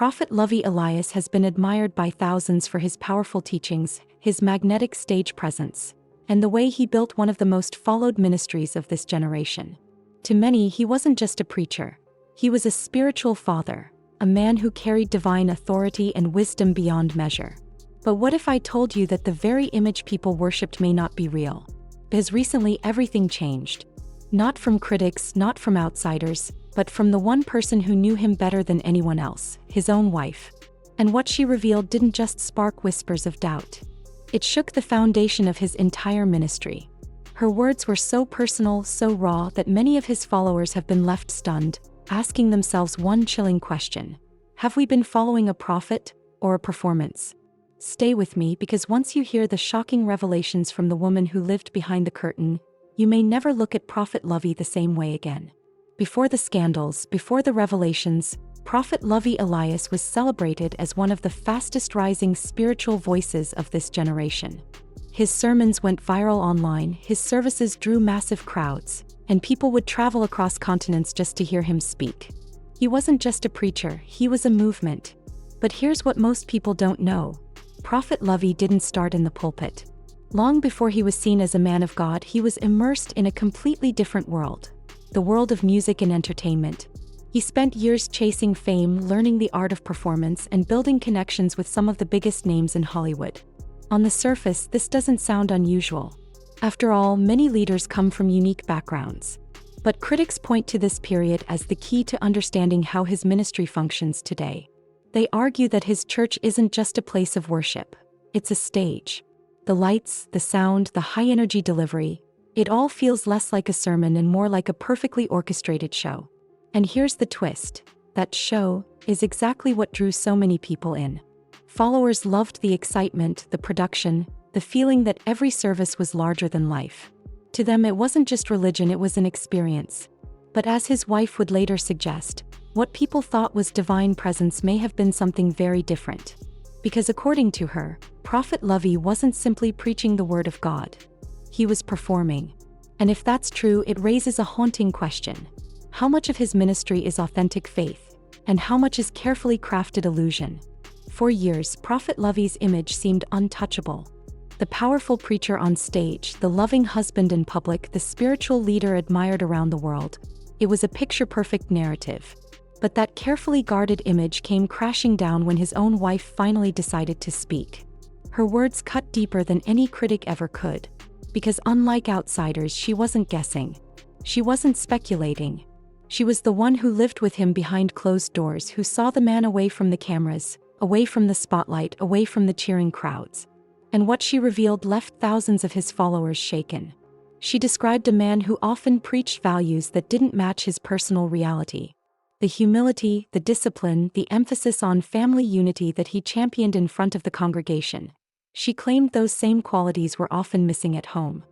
Prophet Lovy Elias has been admired by thousands for his powerful teachings, his magnetic stage presence, and the way he built one of the most followed ministries of this generation. To many, he wasn't just a preacher. He was a spiritual father, a man who carried divine authority and wisdom beyond measure. But what if I told you that the very image people worshipped may not be real? Because recently everything changed. Not from critics, not from outsiders, but from the one person who knew him better than anyone else, his own wife. And what she revealed didn't just spark whispers of doubt. It shook the foundation of his entire ministry. Her words were so personal, so raw, that many of his followers have been left stunned, asking themselves one chilling question: have we been following a prophet or a performance? Stay with me, because once you hear the shocking revelations from the woman who lived behind the curtain, you may never look at Prophet Lovy the same way again. Before the scandals, before the revelations, Prophet Lovy Elias was celebrated as one of the fastest-rising spiritual voices of this generation. His sermons went viral online, his services drew massive crowds, and people would travel across continents just to hear him speak. He wasn't just a preacher, he was a movement. But here's what most people don't know. Prophet Lovy didn't start in the pulpit. Long before he was seen as a man of God, he was immersed in a completely different world. The world of music and entertainment. He spent years chasing fame, learning the art of performance, and building connections with some of the biggest names in Hollywood. On the surface, this doesn't sound unusual. After all, many leaders come from unique backgrounds. But critics point to this period as the key to understanding how his ministry functions today. They argue that his church isn't just a place of worship. It's a stage. The lights, the sound, the high-energy delivery, it all feels less like a sermon and more like a perfectly orchestrated show. And here's the twist: that show is exactly what drew so many people in. Followers loved the excitement, the production, the feeling that every service was larger than life. To them, it wasn't just religion, it was an experience. But as his wife would later suggest, what people thought was divine presence may have been something very different. Because according to her, Prophet Lovy wasn't simply preaching the word of God. He was performing. And if that's true, it raises a haunting question. How much of his ministry is authentic faith, and how much is carefully crafted illusion? For years, Prophet Lovy's image seemed untouchable. The powerful preacher on stage, the loving husband in public, the spiritual leader admired around the world. It was a picture-perfect narrative. But that carefully guarded image came crashing down when his own wife finally decided to speak. Her words cut deeper than any critic ever could. Because unlike outsiders, she wasn't guessing. She wasn't speculating. She was the one who lived with him behind closed doors, who saw the man away from the cameras, away from the spotlight, away from the cheering crowds. And what she revealed left thousands of his followers shaken. She described a man who often preached values that didn't match his personal reality. The humility, the discipline, the emphasis on family unity that he championed in front of the congregation. She claimed those same qualities were often missing at home.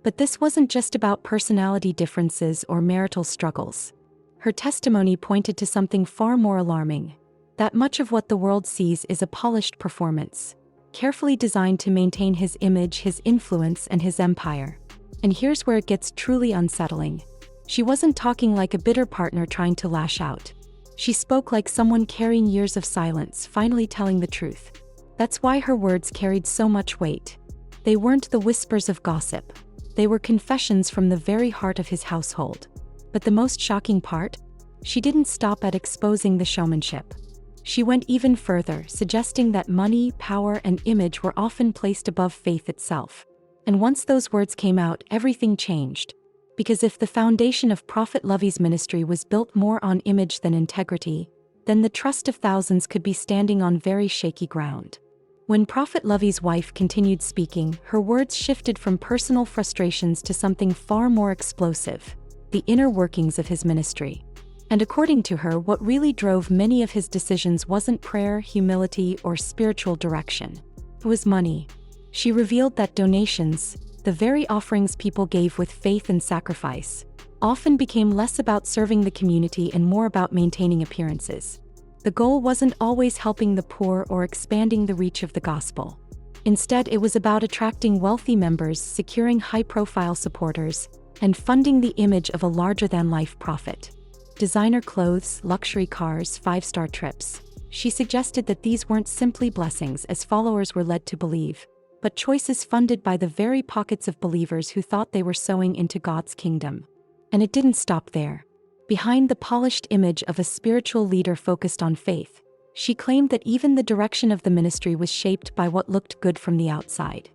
But this wasn't just about personality differences or marital struggles. Her testimony pointed to something far more alarming: that much of what the world sees is a polished performance, carefully designed to maintain his image, his influence, and his empire. And here's where it gets truly unsettling. She wasn't talking like a bitter partner trying to lash out. She spoke like someone carrying years of silence, finally telling the truth. That's why her words carried so much weight. They weren't the whispers of gossip. They were confessions from the very heart of his household. But the most shocking part? She didn't stop at exposing the showmanship. She went even further, suggesting that money, power, and image were often placed above faith itself. And once those words came out, everything changed. Because if the foundation of Prophet Lovy's ministry was built more on image than integrity, then the trust of thousands could be standing on very shaky ground. When Prophet Lovy's wife continued speaking, her words shifted from personal frustrations to something far more explosive: the inner workings of his ministry. And according to her, what really drove many of his decisions wasn't prayer, humility, or spiritual direction. It was money. She revealed that donations, the very offerings people gave with faith and sacrifice, often became less about serving the community and more about maintaining appearances. The goal wasn't always helping the poor or expanding the reach of the gospel. Instead, it was about attracting wealthy members, securing high-profile supporters, and funding the image of a larger-than-life prophet. Designer clothes, luxury cars, 5-star trips. She suggested that these weren't simply blessings as followers were led to believe, but choices funded by the very pockets of believers who thought they were sowing into God's kingdom. And it didn't stop there. Behind the polished image of a spiritual leader focused on faith, she claimed that even the direction of the ministry was shaped by what looked good from the outside.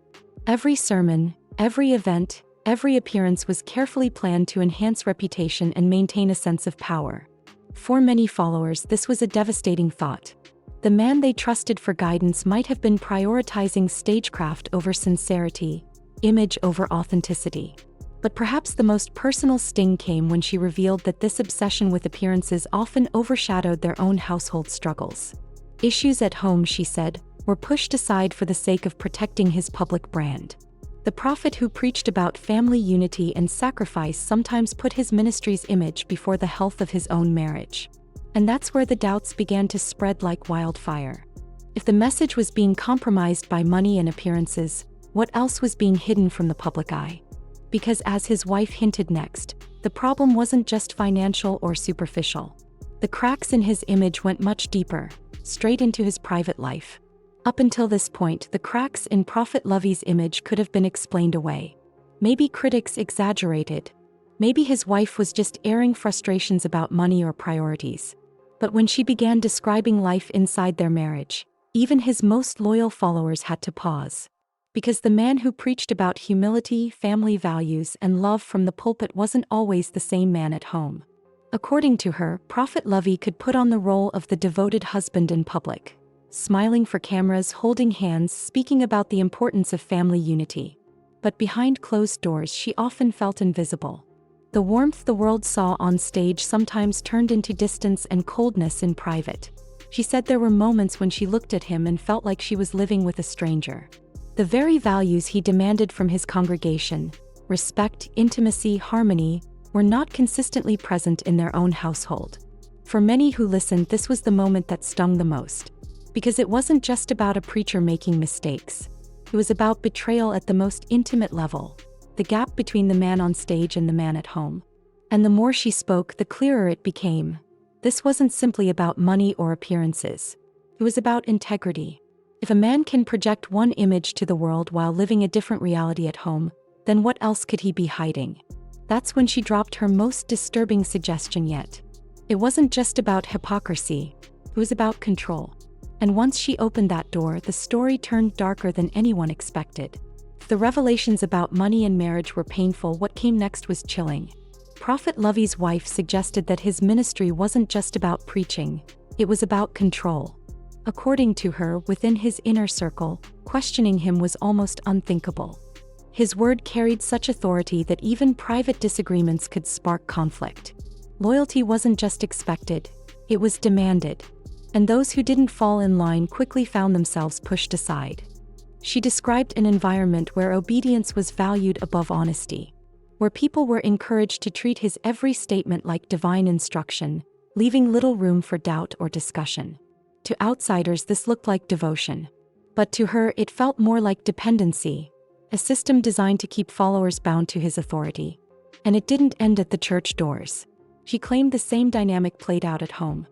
Every sermon, every event, every appearance was carefully planned to enhance reputation and maintain a sense of power. For many followers, this was a devastating thought. The man they trusted for guidance might have been prioritizing stagecraft over sincerity, image over authenticity. But perhaps the most personal sting came when she revealed that this obsession with appearances often overshadowed their own household struggles. Issues at home, she said, were pushed aside for the sake of protecting his public brand. The prophet who preached about family unity and sacrifice sometimes put his ministry's image before the health of his own marriage. And that's where the doubts began to spread like wildfire. If the message was being compromised by money and appearances, what else was being hidden from the public eye? Because as his wife hinted next, the problem wasn't just financial or superficial. The cracks in his image went much deeper, straight into his private life. Up until this point, the cracks in Prophet Lovy's image could have been explained away. Maybe critics exaggerated. Maybe his wife was just airing frustrations about money or priorities. But when she began describing life inside their marriage, even his most loyal followers had to pause. Because the man who preached about humility, family values, and love from the pulpit wasn't always the same man at home. According to her, Prophet Lovy could put on the role of the devoted husband in public, smiling for cameras, holding hands, speaking about the importance of family unity. But behind closed doors, she often felt invisible. The warmth the world saw on stage sometimes turned into distance and coldness in private. She said there were moments when she looked at him and felt like she was living with a stranger. The very values he demanded from his congregation, respect, intimacy, harmony, were not consistently present in their own household. For many who listened, this was the moment that stung the most. Because it wasn't just about a preacher making mistakes. It was about betrayal at the most intimate level, the gap between the man on stage and the man at home. And the more she spoke, the clearer it became. This wasn't simply about money or appearances. It was about integrity. If a man can project one image to the world while living a different reality at home, then what else could he be hiding? That's when she dropped her most disturbing suggestion yet. It wasn't just about hypocrisy, it was about control. And once she opened that door, the story turned darker than anyone expected. If the revelations about money and marriage were painful, what came next was chilling. Prophet Lovy's wife suggested that his ministry wasn't just about preaching, it was about control. According to her, within his inner circle, questioning him was almost unthinkable. His word carried such authority that even private disagreements could spark conflict. Loyalty wasn't just expected, it was demanded. And those who didn't fall in line quickly found themselves pushed aside. She described an environment where obedience was valued above honesty, where people were encouraged to treat his every statement like divine instruction, leaving little room for doubt or discussion. To outsiders, this looked like devotion. But to her, it felt more like dependency, a system designed to keep followers bound to his authority. And it didn't end at the church doors. She claimed the same dynamic played out at home.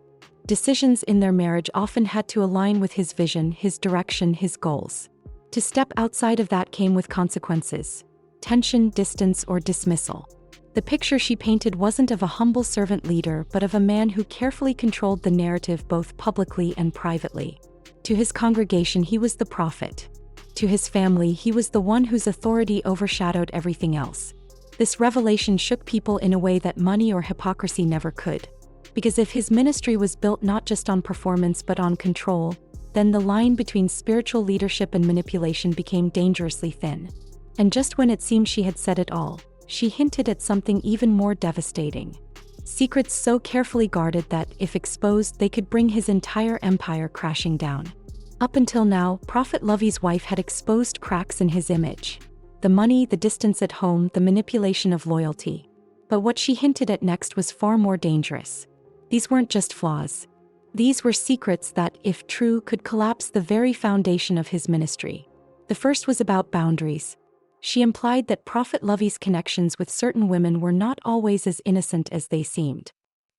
Decisions in their marriage often had to align with his vision, his direction, his goals. To step outside of that came with consequences: tension, distance, or dismissal. The picture she painted wasn't of a humble servant leader, but of a man who carefully controlled the narrative both publicly and privately. To his congregation, he was the prophet. To his family, he was the one whose authority overshadowed everything else. This revelation shook people in a way that money or hypocrisy never could. Because if his ministry was built not just on performance but on control, then the line between spiritual leadership and manipulation became dangerously thin. And just when it seemed she had said it all, she hinted at something even more devastating. Secrets so carefully guarded that, if exposed, they could bring his entire empire crashing down. Up until now, Prophet Lovy's wife had exposed cracks in his image. The money, the distance at home, the manipulation of loyalty. But what she hinted at next was far more dangerous. These weren't just flaws. These were secrets that, if true, could collapse the very foundation of his ministry. The first was about boundaries. She implied that Prophet Lovy's connections with certain women were not always as innocent as they seemed.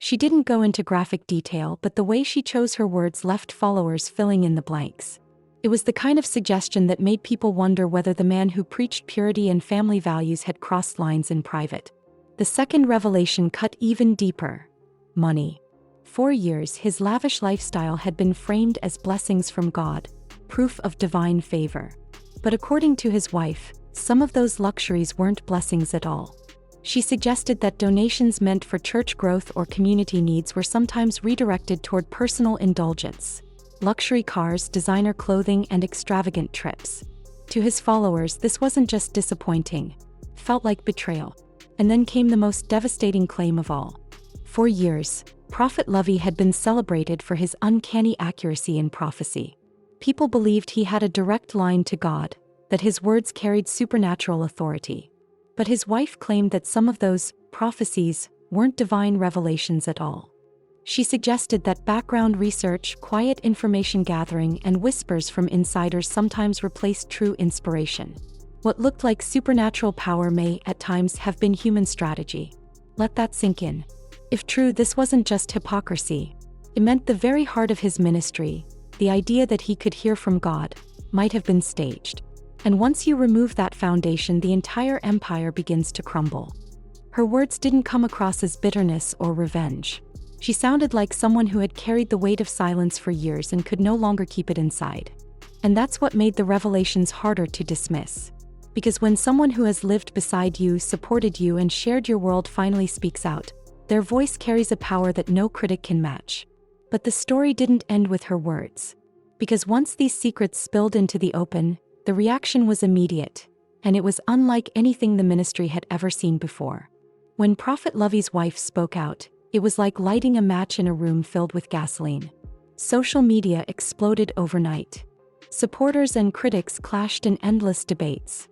She didn't go into graphic detail, but the way she chose her words left followers filling in the blanks. It was the kind of suggestion that made people wonder whether the man who preached purity and family values had crossed lines in private. The second revelation cut even deeper. Money. For years, his lavish lifestyle had been framed as blessings from God, proof of divine favor. But according to his wife, some of those luxuries weren't blessings at all. She suggested that donations meant for church growth or community needs were sometimes redirected toward personal indulgence. Luxury cars, designer clothing, and extravagant trips. To his followers, this wasn't just disappointing. It felt like betrayal. And then came the most devastating claim of all. For years, Prophet Lovy had been celebrated for his uncanny accuracy in prophecy. People believed he had a direct line to God, that his words carried supernatural authority. But his wife claimed that some of those prophecies weren't divine revelations at all. She suggested that background research, quiet information gathering, and whispers from insiders sometimes replaced true inspiration. What looked like supernatural power may, at times, have been human strategy. Let that sink in. If true, this wasn't just hypocrisy. It meant the very heart of his ministry, the idea that he could hear from God, might have been staged. And once you remove that foundation, the entire empire begins to crumble. Her words didn't come across as bitterness or revenge. She sounded like someone who had carried the weight of silence for years and could no longer keep it inside. And that's what made the revelations harder to dismiss. Because when someone who has lived beside you, supported you, and shared your world finally speaks out, their voice carries a power that no critic can match. But the story didn't end with her words. Because once these secrets spilled into the open, the reaction was immediate, and it was unlike anything the ministry had ever seen before. When Prophet Lovy's wife spoke out, it was like lighting a match in a room filled with gasoline. Social media exploded overnight. Supporters and critics clashed in endless debates.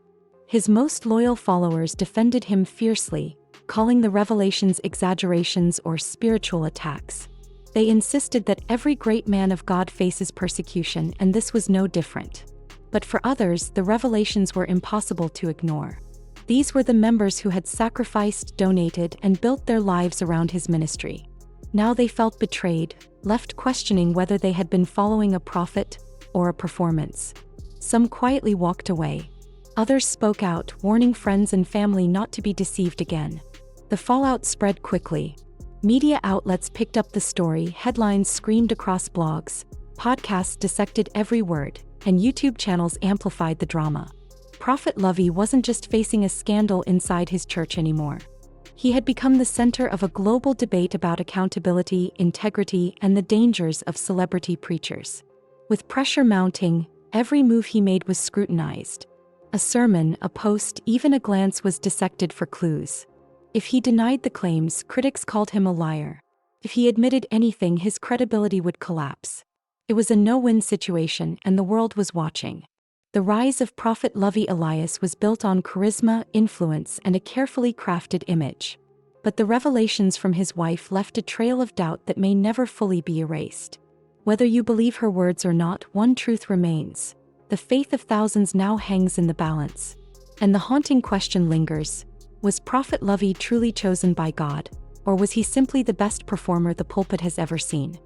His most loyal followers defended him fiercely, calling the revelations exaggerations or spiritual attacks. They insisted that every great man of God faces persecution, and this was no different. But for others, the revelations were impossible to ignore. These were the members who had sacrificed, donated, and built their lives around his ministry. Now they felt betrayed, left questioning whether they had been following a prophet or a performance. Some quietly walked away. Others spoke out, warning friends and family not to be deceived again. The fallout spread quickly. Media outlets picked up the story, headlines screamed across blogs, podcasts dissected every word, and YouTube channels amplified the drama. Prophet Lovy wasn't just facing a scandal inside his church anymore. He had become the center of a global debate about accountability, integrity, and the dangers of celebrity preachers. With pressure mounting, every move he made was scrutinized. A sermon, a post, even a glance was dissected for clues. If he denied the claims, critics called him a liar. If he admitted anything, his credibility would collapse. It was a no-win situation, and the world was watching. The rise of Prophet Lovy Elias was built on charisma, influence, and a carefully crafted image. But the revelations from his wife left a trail of doubt that may never fully be erased. Whether you believe her words or not, one truth remains. The faith of thousands now hangs in the balance. And the haunting question lingers: was Prophet Lovy truly chosen by God, or was he simply the best performer the pulpit has ever seen?